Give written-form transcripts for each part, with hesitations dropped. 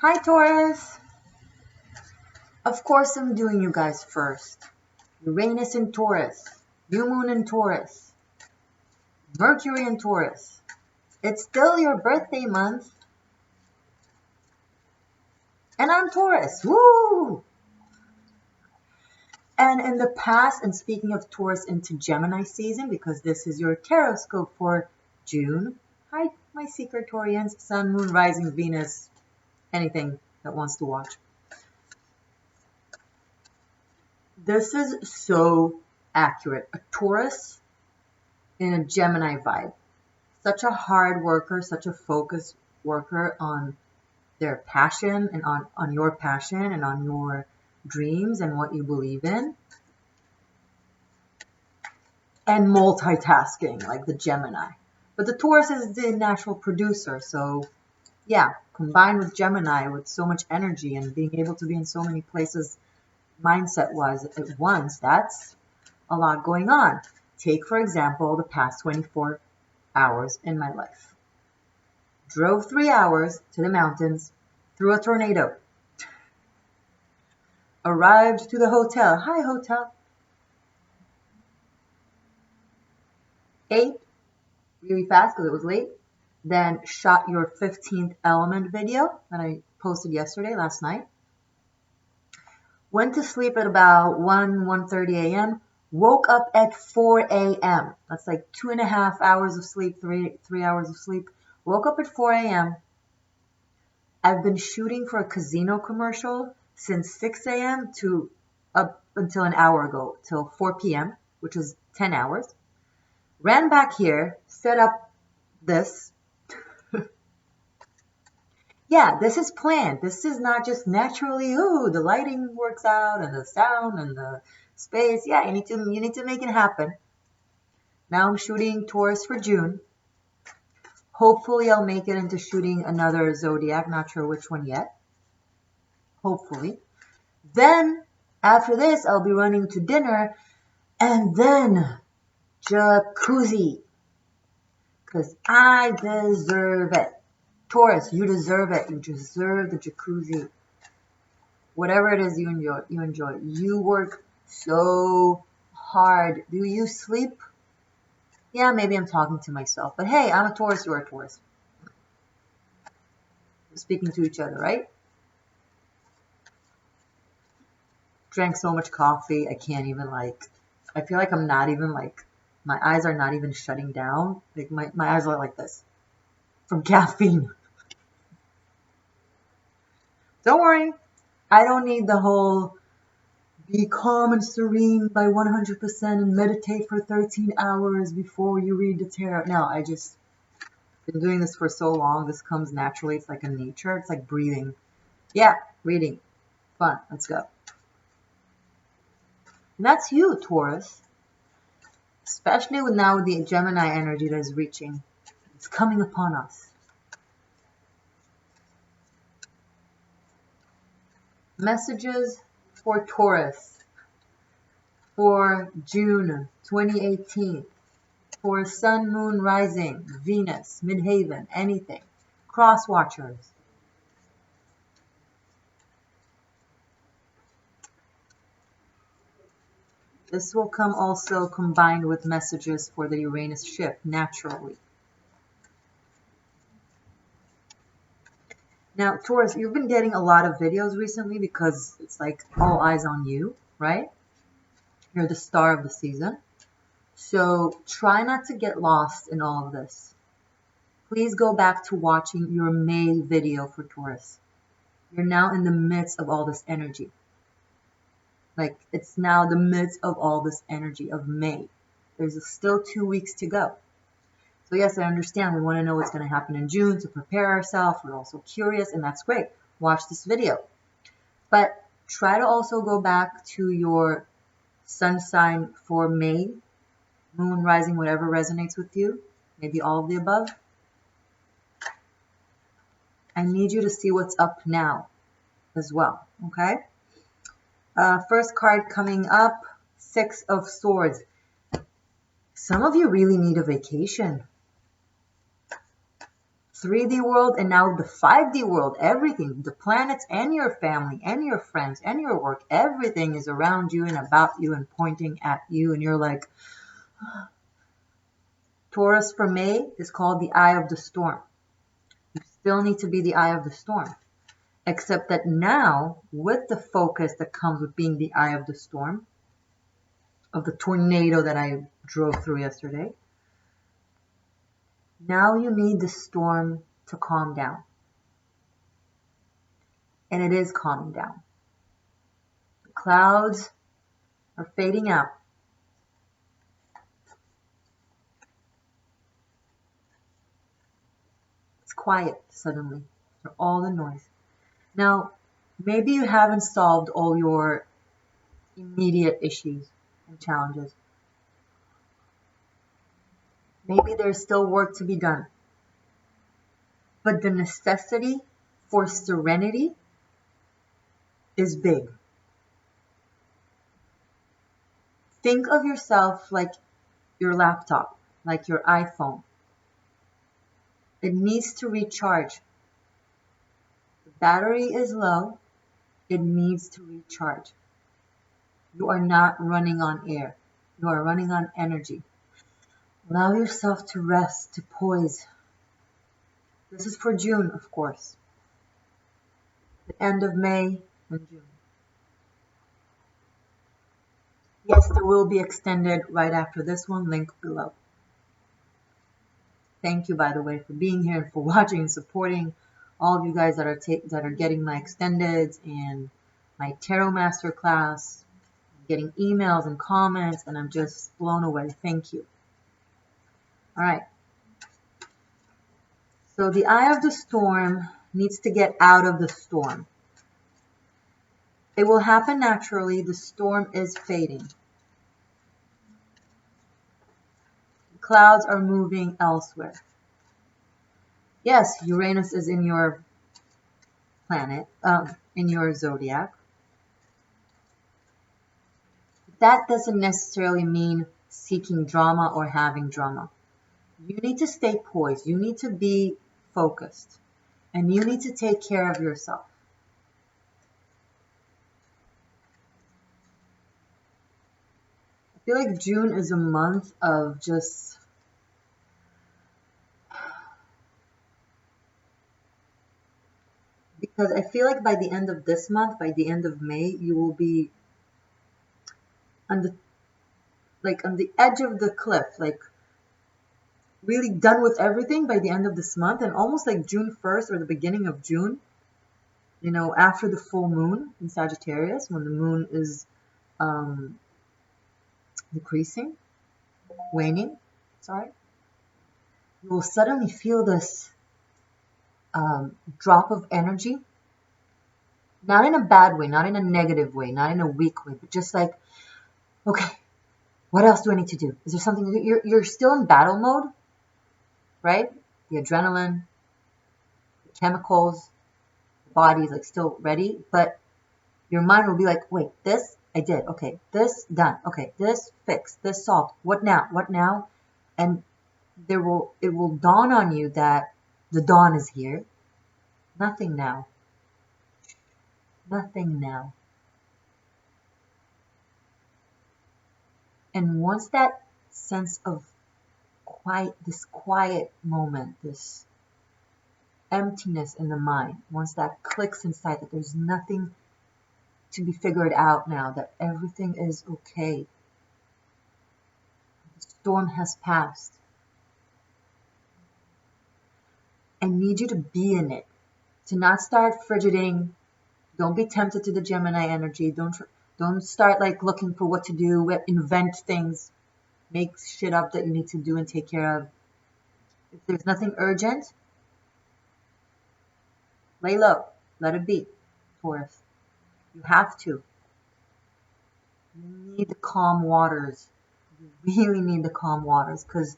Hi Taurus! Of course I'm doing you guys first. Uranus in Taurus, New Moon in Taurus, Mercury in Taurus. It's still your birthday month. And I'm Taurus. Woo! And in the past, and speaking of Taurus into Gemini season, because this is your Tauroscope for June. Hi, my secret Taurians, Sun, Moon, Rising, Venus, anything that wants to watch. This is so accurate. A Taurus in a Gemini vibe. Such a hard worker, such a focused worker on their passion and on your passion and on your dreams and what you believe in. And multitasking like the Gemini. But the Taurus is the natural producer. So yeah, combined with Gemini with so much energy and being able to be in so many places mindset-wise at once, that's a lot going on. Take, for example, the past 24 hours in my life. Drove 3 hours to the mountains through a tornado. Arrived to the hotel. Hi, hotel. Ate really fast because it was late. Then shot your 15th element video that I posted last night. Went to sleep at about 1:30 a.m. Woke up at 4 a.m. That's like 2.5 hours of sleep, three hours of sleep. Woke up at 4 a.m. I've been shooting for a casino commercial since 6 a.m. to up until an hour ago, till 4 p.m., which is 10 hours. Ran back here, set up this. Yeah, this is planned. This is not just naturally, ooh, the lighting works out and the sound and the space. Yeah, you need to make it happen. Now I'm shooting Taurus for June. Hopefully I'll make it into shooting another zodiac, not sure which one yet. Hopefully. Then after this I'll be running to dinner and then jacuzzi. Cause I deserve it. Taurus, you deserve it. You deserve the jacuzzi. Whatever it is you enjoy. You work so hard. Do you sleep? Yeah, maybe I'm talking to myself. But hey, I'm a Taurus, you're a Taurus. We're speaking to each other, right? Drank so much coffee, I can't even I feel like I'm not even my eyes are not even shutting down. Like my eyes are like this from caffeine. Don't worry. I don't need the whole be calm and serene by 100% and meditate for 13 hours before you read the tarot. No, I just been doing this for so long. This comes naturally. It's like a nature. It's like breathing. Yeah, reading. Fun. Let's go. And that's you, Taurus. Especially with now the Gemini energy that is reaching. It's coming upon us. Messages for Taurus for June 2018. For Sun, Moon, Rising, Venus, Midhaven, anything. Cross watchers. This will come also combined with messages for the Uranus shift, naturally. Now, Taurus, you've been getting a lot of videos recently because it's like all eyes on you, right? You're the star of the season. So try not to get lost in all of this. Please go back to watching your May video for Taurus. You're now in the midst of all this energy. Like, it's now the midst of all this energy of May. There's still 2 weeks to go. So yes, I understand. We want to know what's going to happen in June to prepare ourselves. We're also curious, and that's great. Watch this video. But try to also go back to your sun sign for May, Moon, Rising, whatever resonates with you. Maybe all of the above. I need you to see what's up now as well, okay? First card coming up, 6 of Swords. Some of you really need a vacation. 3D world and now the 5D world. Everything, the planets and your family and your friends and your work, everything is around you and about you and pointing at you. And you're like, Taurus for May is called the eye of the storm. You still need to be the eye of the storm. Except that now, with the focus that comes with being the eye of the storm, of the tornado that I drove through yesterday, now you need the storm to calm down. And it is calming down. The clouds are fading out. It's quiet suddenly for all the noise. Now, maybe you haven't solved all your immediate issues and challenges. Maybe there's still work to be done. But the necessity for serenity is big. Think of yourself like your laptop, like your iPhone. It needs to recharge. The battery is low. It needs to recharge. You are not running on air. You are running on energy. Allow yourself to rest, to poise. This is for June, of course. The end of May and June. Yes, there will be extended right after this one, link below. Thank you, by the way, for being here and for watching and supporting all of you guys that are getting my extendeds and my tarot masterclass, getting emails and comments, and I'm just blown away. Thank you. All right. So the eye of the storm needs to get out of the storm. It will happen naturally. The storm is fading. The clouds are moving elsewhere. Yes, Uranus is in your planet, in your zodiac. That doesn't necessarily mean seeking drama or having drama. You need to stay poised. You need to be focused. And you need to take care of yourself. I feel like June is a month of just because I feel like by the end of this month, by the end of May, you will be on the edge of the cliff, like really done with everything by the end of this month, and almost like June 1st or the beginning of June, you know, after the full moon in Sagittarius, when the moon is decreasing, waning, sorry, you will suddenly feel this drop of energy, not in a bad way, not in a negative way, not in a weak way, but just like, okay, what else do I need to do? Is there something? You're still in battle mode, right? The adrenaline, the chemicals, the body is like still ready, but your mind will be like, wait, this I did, okay, this done, okay, this fixed, this solved. What now? What now? And it will dawn on you that the dawn is here. Nothing now. Nothing now. And once that sense of quiet, this quiet moment, this emptiness in the mind, once that clicks inside that there's nothing to be figured out now, that everything is okay, the storm has passed, I need you to be in it, to not start frigiding. Don't be tempted to the Gemini energy. Don't start like looking for what to do, invent things, make shit up that you need to do and take care of. If there's nothing urgent, lay low, let it be, Taurus. You have to. You need the calm waters. You really need the calm waters, because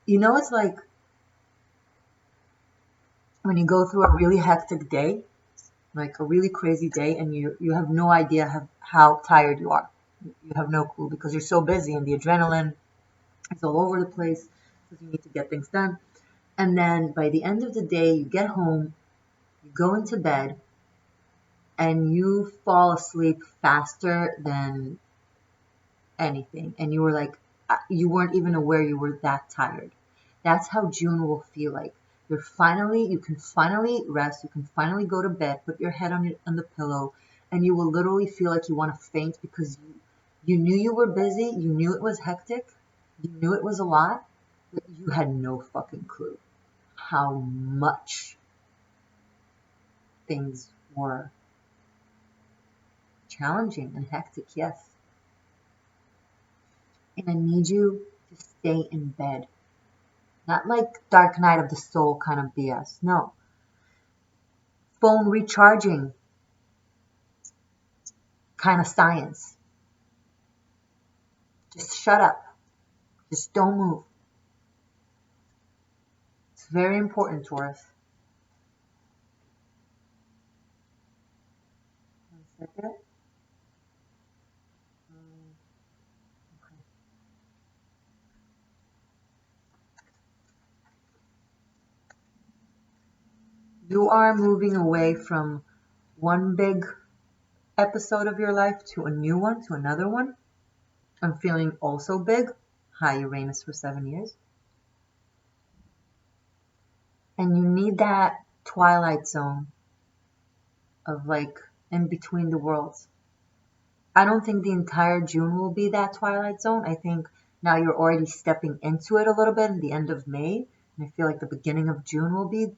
you know it's like when you go through a really hectic day, like a really crazy day, and you have no idea how tired you are. You have no clue because you're so busy and the adrenaline is all over the place because you need to get things done. And then by the end of the day, you get home, you go into bed, and you fall asleep faster than anything. And you were like, you weren't even aware you were that tired. That's how June will feel like. You can finally rest. You can finally go to bed, put your head on the pillow, and you will literally feel like you want to faint because you knew you were busy. You knew it was hectic. You knew it was a lot, but you had no fucking clue how much things were challenging and hectic, yes. And I need you to stay in bed. Not like dark night of the soul kind of BS. No. Phone recharging kind of science. Just shut up. Just don't move. It's very important, Taurus. One second. Okay. You are moving away from one big episode of your life to a new one, to another one. I'm feeling also big. High Uranus for 7 years. And you need that twilight zone of like in between the worlds. I don't think the entire June will be that twilight zone. I think now you're already stepping into it a little bit in the end of May. And I feel like the beginning of June will be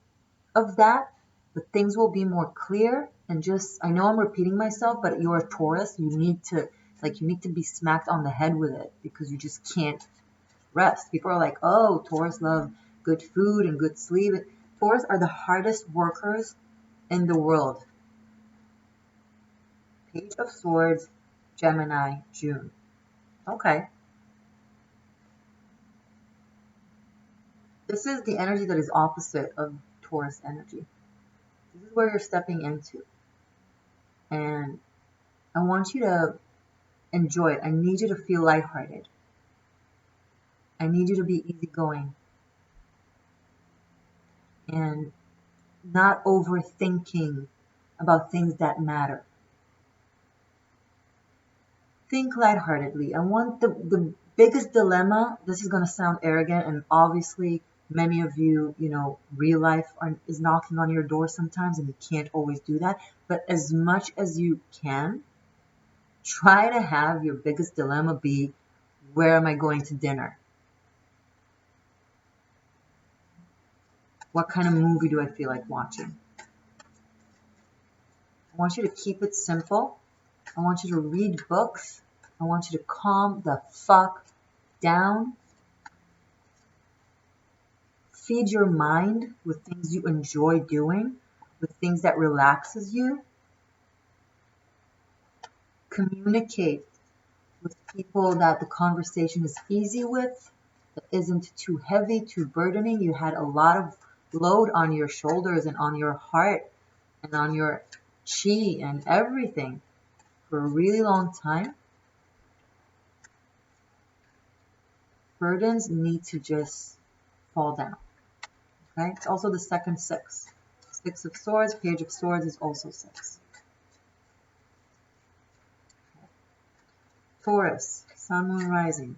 of that. But things will be more clear and just, I know I'm repeating myself, but you're a Taurus. You need to be smacked on the head with it because you just can't rest. People are like, oh, Taurus love good food and good sleep. Taurus are the hardest workers in the world. Page of Swords, Gemini, June. Okay. This is the energy that is opposite of Taurus energy. This is where you're stepping into. And I want you to enjoy it. I need you to feel lighthearted. I need you to be easygoing. And not overthinking about things that matter. Think lightheartedly. I want the biggest dilemma, this is going to sound arrogant, and obviously many of you, real life is knocking on your door sometimes, and you can't always do that. But as much as you can, try to have your biggest dilemma be, where am I going to dinner? What kind of movie do I feel like watching? I want you to keep it simple. I want you to read books. I want you to calm the fuck down. Feed your mind with things you enjoy doing, with things that relaxes you. Communicate with people that the conversation is easy with, that isn't too heavy, too burdening. You had a lot of load on your shoulders and on your heart and on your chi and everything for a really long time. Burdens need to just fall down. Okay? It's also the second six. Six of Swords, Page of Swords is also 6. Taurus, Sun, Moon, Rising.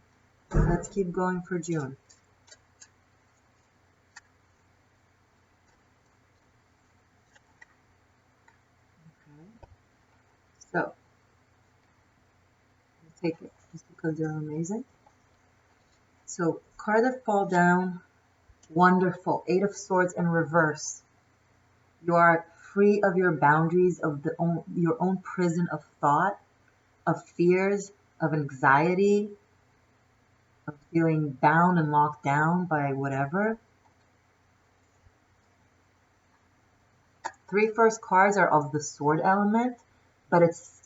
Let's keep going for June. Okay. So, I'll take it just because they're amazing. So, card that fall down, wonderful. 8 of Swords in reverse. You are free of your boundaries, of your own prison of thought, of fears, of anxiety, of feeling bound and locked down by whatever. 3 first cards are of the sword element, but it's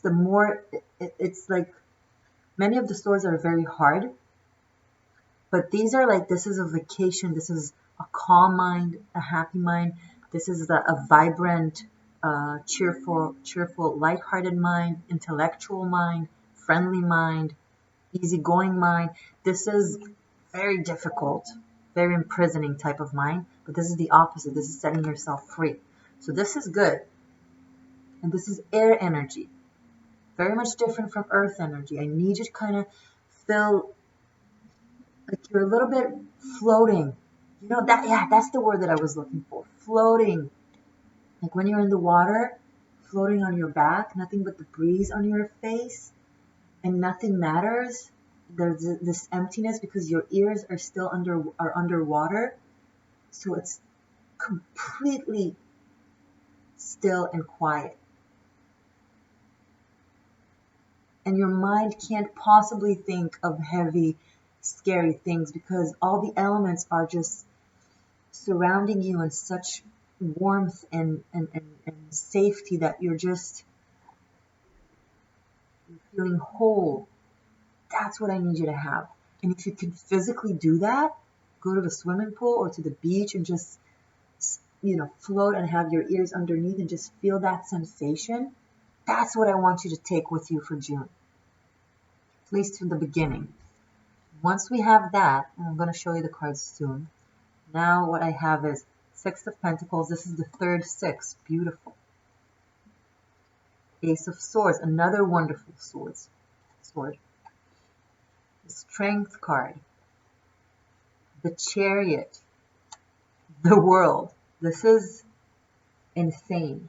it's like many of the swords are very hard. But these are like, this is a vacation. This is a calm mind, a happy mind. This is a vibrant, cheerful, lighthearted mind, intellectual mind, friendly mind, easygoing mind. This is very difficult very imprisoning type of mind. But this is the opposite. This is setting yourself free. So this is good. And this is air energy. Very much different from earth energy. I need you to kind of feel like you're a little bit floating. You know, that's the word that I was looking for. Floating. Like when you're in the water, floating on your back, nothing but the breeze on your face, and nothing matters. There's this emptiness because your ears are still underwater. So it's completely still and quiet. And your mind can't possibly think of heavy, scary things because all the elements are just surrounding you in such warmth and safety that you're feeling whole. That's what I need you to have. And if you can physically do that, go to the swimming pool or to the beach and just, float and have your ears underneath and just feel that sensation. That's what I want you to take with you for June. At least from the beginning. Once we have that, and I'm going to show you the cards soon. Now what I have is Six of Pentacles. This is the third six. Beautiful. Ace of Swords. Another wonderful sword. The Strength card. The Chariot. The World. This is insane.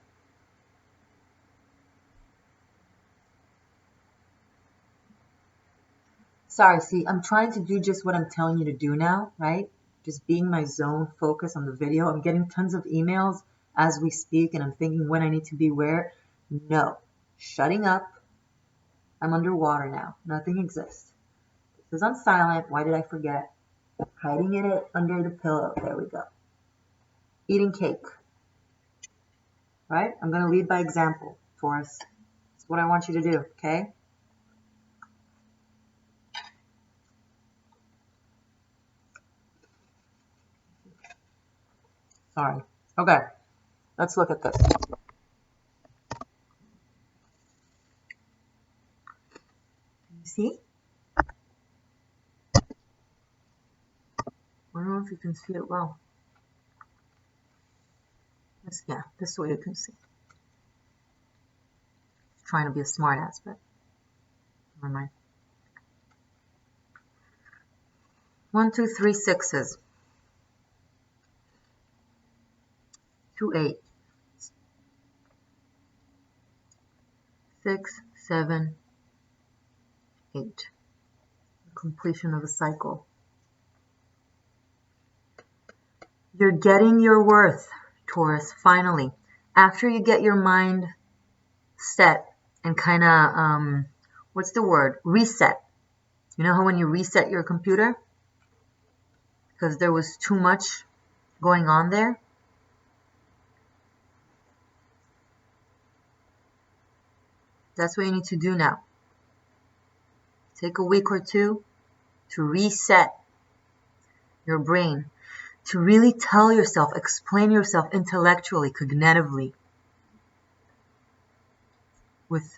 Sorry, see, I'm trying to do just what I'm telling you to do now, right? Just being my zone, focus on the video. I'm getting tons of emails as we speak, and I'm thinking when I need to be where. No. Shutting up. I'm underwater now. Nothing exists. This is on silent. Why did I forget? Hiding it under the pillow. There we go. Eating cake. Right? I'm going to lead by example, Taurus. That's what I want you to do, okay? Sorry. Okay. Let's look at this. You see? I don't know if you can see it well. Yeah, this way you can see. Trying to be a smart ass, but never mind. 1, 2, 3 sixes. 2, 8. 6, 7, 8. Completion of a cycle. You're getting your worth, Taurus, finally. After you get your mind set and kind of, what's the word? Reset. You know how when you reset your computer? Because there was too much going on there? That's what you need to do now. Take a week or two to reset your brain, to really tell yourself, explain yourself intellectually, cognitively, with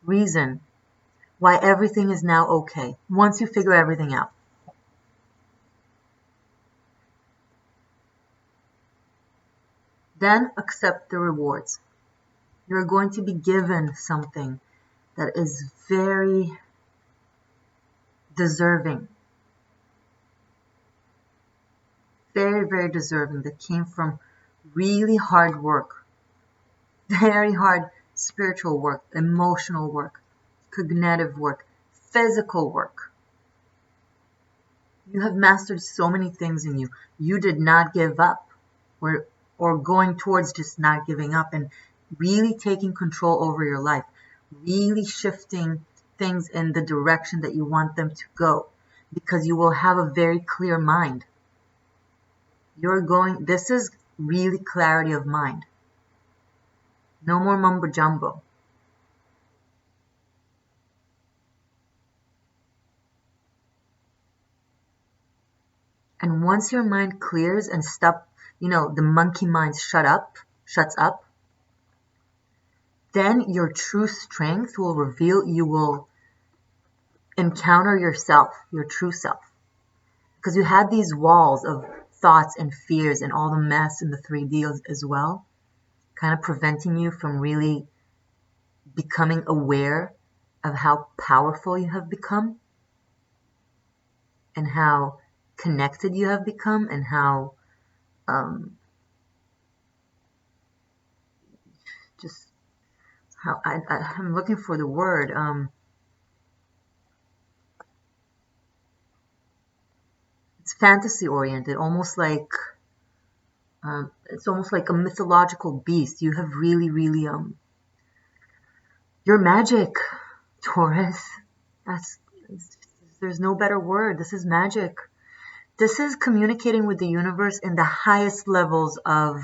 reason, why everything is now okay, once you figure everything out. Then accept the rewards. You're going to be given something that is very deserving. Very, very deserving. That came from really hard work. Very hard spiritual work, emotional work, cognitive work, physical work. You have mastered so many things in you. You did not give up, or going towards just not giving up and really taking control over your life, really shifting things in the direction that you want them to go, because you will have a very clear mind. This is really clarity of mind. No more mumbo jumbo. And once your mind clears and the monkey mind shuts up, then your true strength will reveal. You will encounter yourself, your true self. Because you had these walls of thoughts and fears and all the mess in the 3D as well, kind of preventing you from really becoming aware of how powerful you have become and how connected you have become and how just how I'm looking for the word. It's fantasy oriented, almost like it's almost like a mythological beast. You have really, really you're magic, Taurus. That's there's no better word. This is magic. This is communicating with the universe in the highest levels of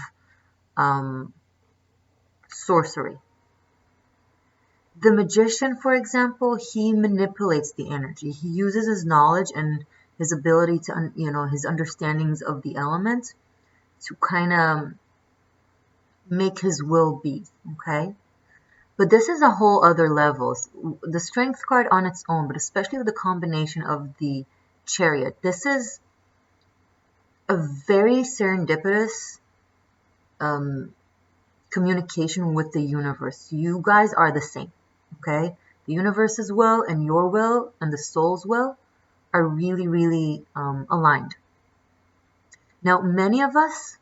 sorcery. The magician, for example, he manipulates the energy. He uses his knowledge and his ability to, his understandings of the elements to kind of make his will be, okay? But this is a whole other level. The Strength card on its own, but especially with the combination of the Chariot, this is a very serendipitous communication with the universe. You guys are the same, okay? The universe's will and your will and the soul's will are really, really aligned. Now, many of us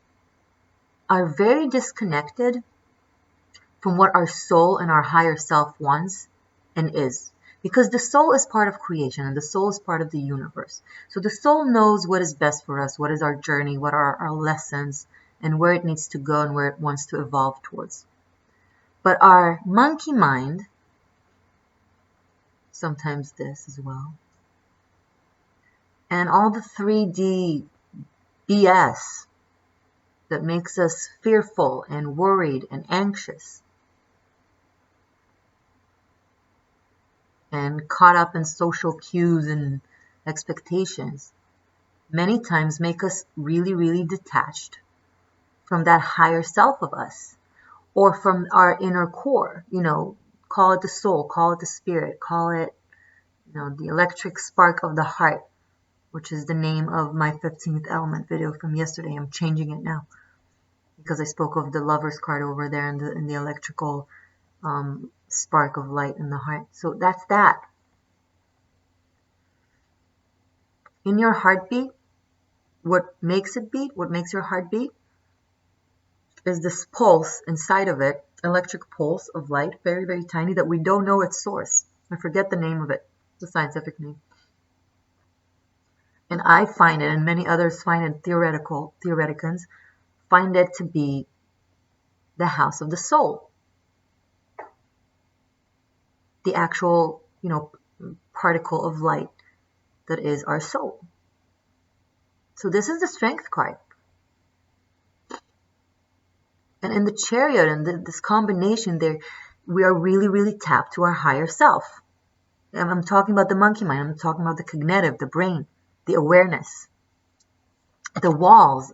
are very disconnected from what our soul and our higher self wants and is. Because the soul is part of creation and the soul is part of the universe. So the soul knows what is best for us, what is our journey, what are our lessons, and where it needs to go and where it wants to evolve towards. But our monkey mind, sometimes this as well, and all the 3D BS that makes us fearful and worried and anxious and caught up in social cues and expectations, many times make us really, really detached from that higher self of us or from our inner core. Call it the soul, call it the spirit, call it, the electric spark of the heart, which is the name of my 15th element video from yesterday. I'm changing it now because I spoke of the Lover's card over there in the electrical spark of light in the heart. So that's that. In your heartbeat, what makes it beat, what makes your heart beat, is this pulse inside of it, electric pulse of light, very, very tiny, that we don't know its source. I forget the name of it, the scientific name. And I find it, and many others find it, theoreticans find it to be the house of the soul. The actual, particle of light that is our soul. So this is the Strength card. And in the Chariot and this combination there, we are really, really tapped to our higher self. And I'm talking about the monkey mind. I'm talking about the cognitive, the brain, the awareness, the walls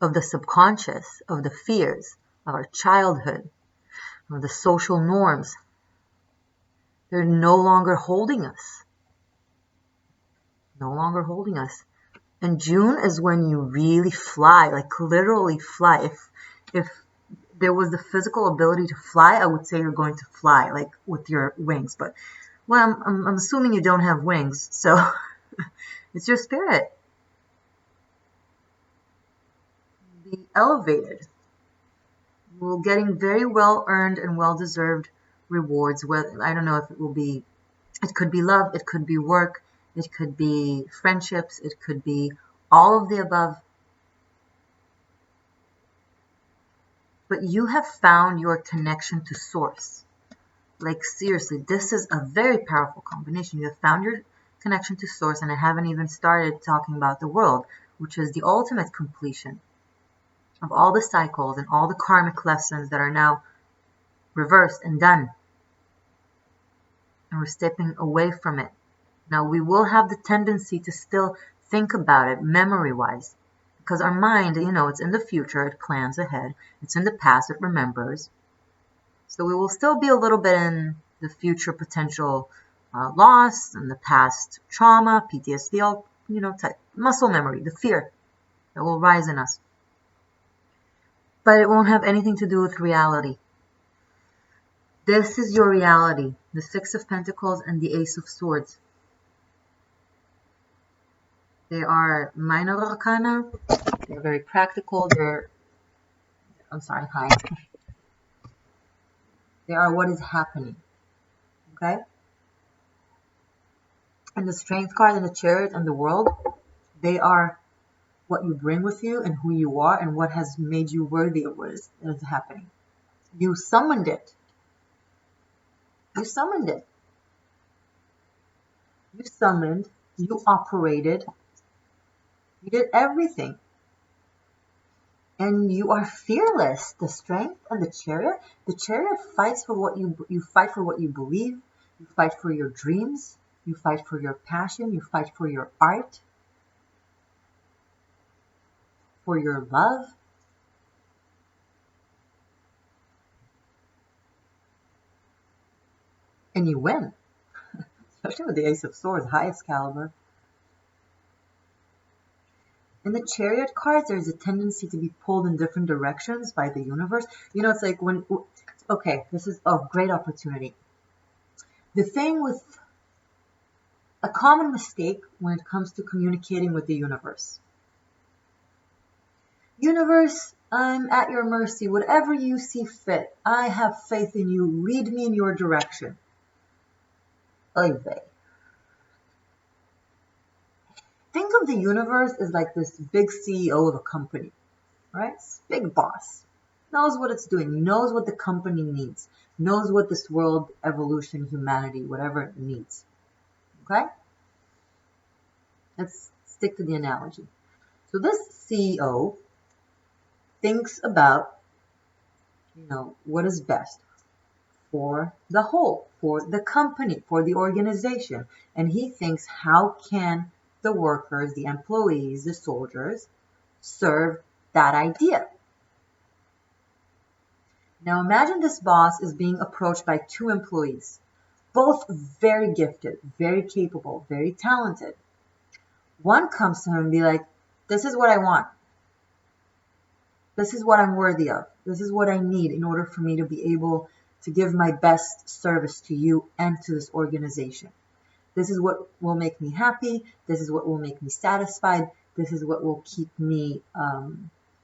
of the subconscious, of the fears of our childhood, of the social norms. They're no longer holding us. No longer holding us. And June is when you really fly, like literally fly. If there was the physical ability to fly, I would say you're going to fly, like with your wings. But, well, I'm assuming you don't have wings, so it's your spirit. Be elevated. You're getting very well-earned and well-deserved rewards. I don't know if it will be, it could be love, it could be work, it could be friendships, it could be all of the above. But you have found your connection to source. Like seriously, this is a very powerful combination. You have found your connection to source, and I haven't even started talking about the world, which is the ultimate completion of all the cycles and all the karmic lessons that are now reversed and done. And we're stepping away from it. Now, we will have the tendency to still think about it memory-wise, because our mind, it's in the future, it plans ahead. It's in the past, it remembers. So we will still be a little bit in the future potential loss and the past trauma, PTSD, type. Muscle memory, the fear that will rise in us. But it won't have anything to do with reality. This is your reality. The Six of Pentacles and the Ace of Swords. They are minor arcana. They're very practical. Hi. They are what is happening. Okay? And the Strength card and the Chariot and the World, they are what you bring with you and who you are and what has made you worthy of what is happening. You summoned it. You summoned it. You summoned, you operated, you did everything. And you are fearless. The Strength and the Chariot fights for what you fight for what you believe, you fight for your dreams, you fight for your passion, you fight for your art, for your love. And you win. Especially with the Ace of Swords, highest caliber. In the Chariot cards, there's a tendency to be pulled in different directions by the universe. It's like okay, this is a great opportunity. The thing with a common mistake when it comes to communicating with the universe. Universe, I'm at your mercy. Whatever you see fit, I have faith in you. Lead me in your direction. Oy vey. Think of the universe as like this big CEO of a company, right? Big boss. Knows what it's doing, knows what the company needs, knows what this world, evolution, humanity, whatever it needs. Okay? Let's stick to the analogy. So this CEO thinks about, what is best for the whole, for the company, for the organization. And he thinks, how can the workers, the employees, the soldiers serve that idea? Now imagine this boss is being approached by two employees, both very gifted, very capable, very talented. One comes to him and be like, this is what I want. This is what I'm worthy of. This is what I need in order for me to be able to give my best service to you and to this organization. This is what will make me happy. This is what will make me satisfied. This is what will keep me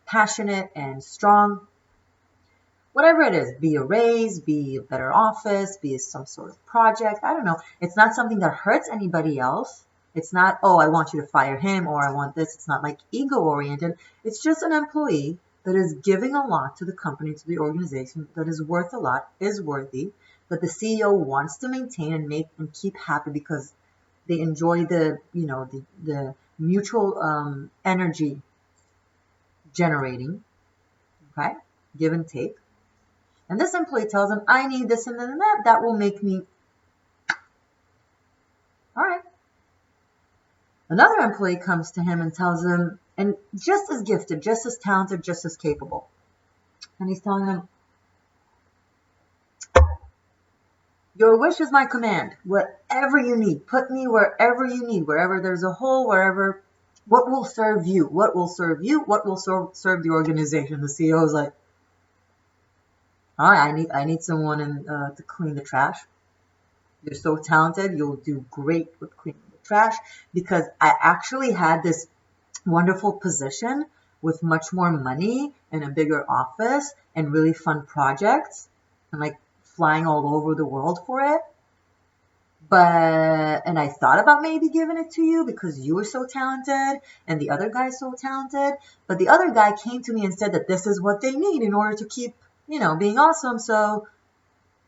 passionate and strong. Whatever it is, be a raise, be a better office, be some sort of project. I don't know. It's not something that hurts anybody else. It's not, oh, I want you to fire him or I want this. It's not like ego-oriented. It's just an employee that is giving a lot to the company, to the organization, that is worth a lot, is worthy, that the CEO wants to maintain and make and keep happy because they enjoy the mutual energy generating, okay, give and take. And this employee tells him, I need this and then that will make me, all right. Another employee comes to him and tells him, and just as gifted, just as talented, just as capable. And he's telling him, your wish is my command. Whatever you need, put me wherever you need, wherever there's a hole, wherever, what will serve you? What will serve you? What will serve the organization? The CEO is like, all right, I need someone to clean the trash. You're so talented. You'll do great with cleaning the trash because I actually had this wonderful position with much more money and a bigger office and really fun projects and like flying all over the world for it. And I thought about maybe giving it to you because you were so talented and the other guy's so talented. But the other guy came to me and said that this is what they need in order to keep, being awesome. So,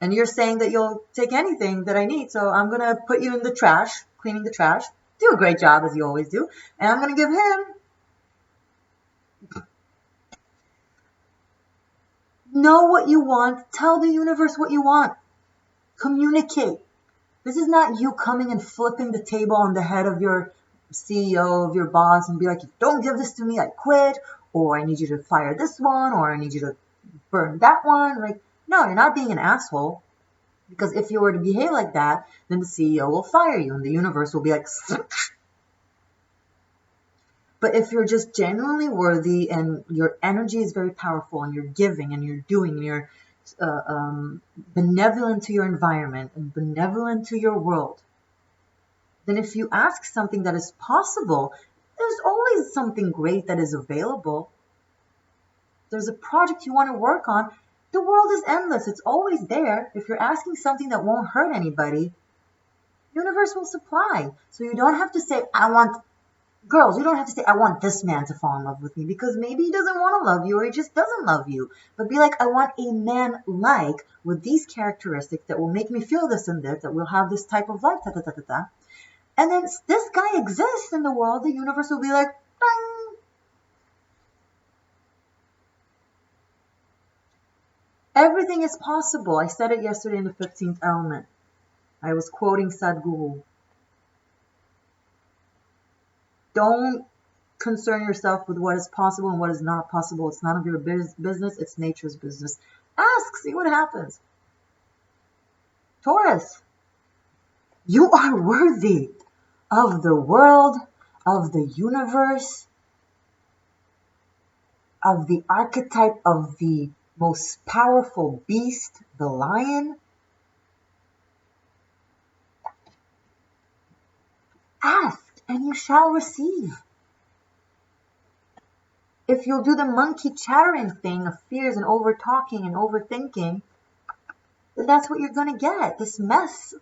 and you're saying that you'll take anything that I need. So I'm going to put you in the trash, cleaning the trash. Do a great job as you always do. And I'm going to give him. Know what you want. Tell the universe what you want. Communicate. This is not you coming and flipping the table on the head of your CEO, of your boss, and be like, if you don't give this to me, I quit. Or I need you to fire this one. Or I need you to burn that one. Like, no, you're not being an asshole. Because if you were to behave like that, then the CEO will fire you. And the universe will be like, But if you're just genuinely worthy and your energy is very powerful and you're giving and you're doing and you're benevolent to your environment and benevolent to your world, then if you ask something that is possible, there's always something great that is available. There's a project you want to work on. The world is endless. It's always there. If you're asking something that won't hurt anybody, the universe will supply. So you don't have to say, I want, girls, you don't have to say, I want this man to fall in love with me, because maybe he doesn't want to love you or he just doesn't love you. But be like, I want a man like with these characteristics that will make me feel this and this, that will have this type of life, ta ta ta ta ta. And then this guy exists in the world. The universe will be like, ding. Everything is possible. I said it yesterday in the 15th element. I was quoting Sadhguru. Don't concern yourself with what is possible and what is not possible. It's none of your business. It's nature's business. Ask, see what happens. Taurus, you are worthy of the world, of the universe, of the archetype of the most powerful beast, the lion. Ask and you shall receive. If you'll do the monkey chattering thing of fears and over talking and overthinking, then that's what you're going to get, this mess.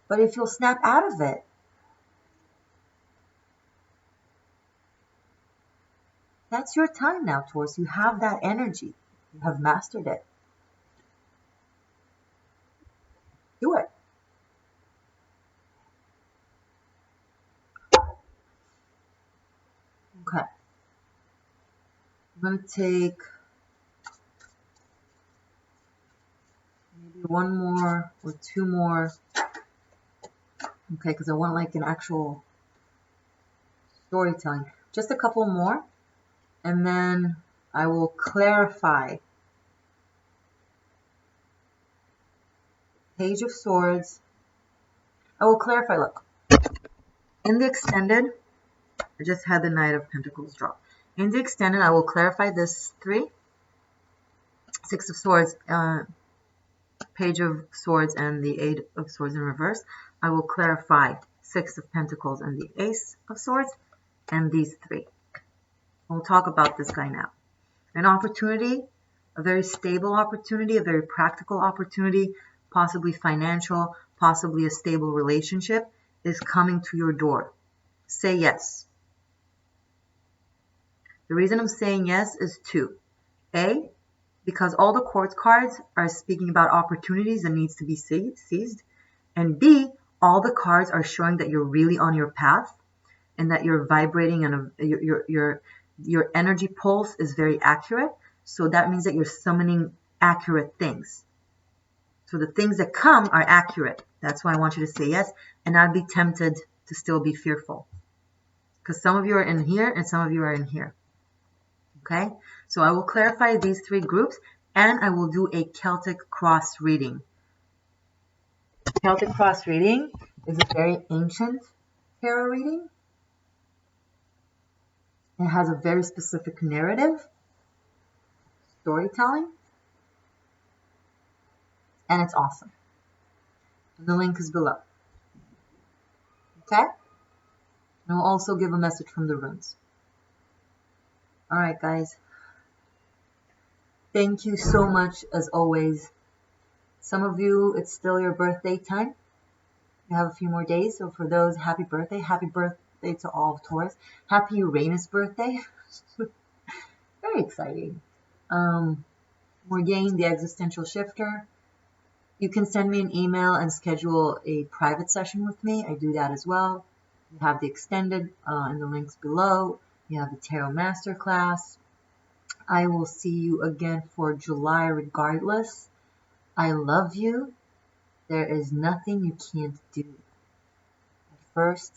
But if you'll snap out of it, that's your time now, Taurus. You have that energy. You have mastered it. Do it. Okay. I'm going to take maybe one more or two more. Okay, because I want like an actual storytelling. Just a couple more. And then I will clarify. Page of Swords. I will clarify, look. In the extended, I just had the Knight of Pentacles drop. In the extended, I will clarify this 3. 6 of Swords, Page of Swords, and the 8 of Swords in reverse. I will clarify 6 of Pentacles and the Ace of Swords, and these 3. We'll talk about this guy now. An opportunity, a very stable opportunity, a very practical opportunity, possibly financial, possibly a stable relationship, is coming to your door. Say yes. The reason I'm saying yes is 2. A, because all the quartz cards are speaking about opportunities that needs to be seized. And B, all the cards are showing that you're really on your path and that you're vibrating and your energy pulse is very accurate. So that means that you're summoning accurate things. So the things that come are accurate. That's why I want you to say yes and not be tempted to still be fearful. Because some of you are in here and some of you are in here. Okay? So I will clarify these 3 groups and I will do a Celtic cross reading. Celtic cross reading is a very ancient tarot reading. It has a very specific narrative, storytelling, and it's awesome. And the link is below. Okay? And I'll also give a message from the runes. Alright, guys. Thank you so much, as always. Some of you, it's still your birthday time. You have a few more days. So for those, happy birthday. Happy birthday to all of Taurus. Happy Uranus birthday. Very exciting. Morgaine, the existential shifter. You can send me an email and schedule a private session with me. I do that as well. You have the extended in the links below. You have the Tarot Masterclass. I will see you again for July regardless. I love you. There is nothing you can't do. First,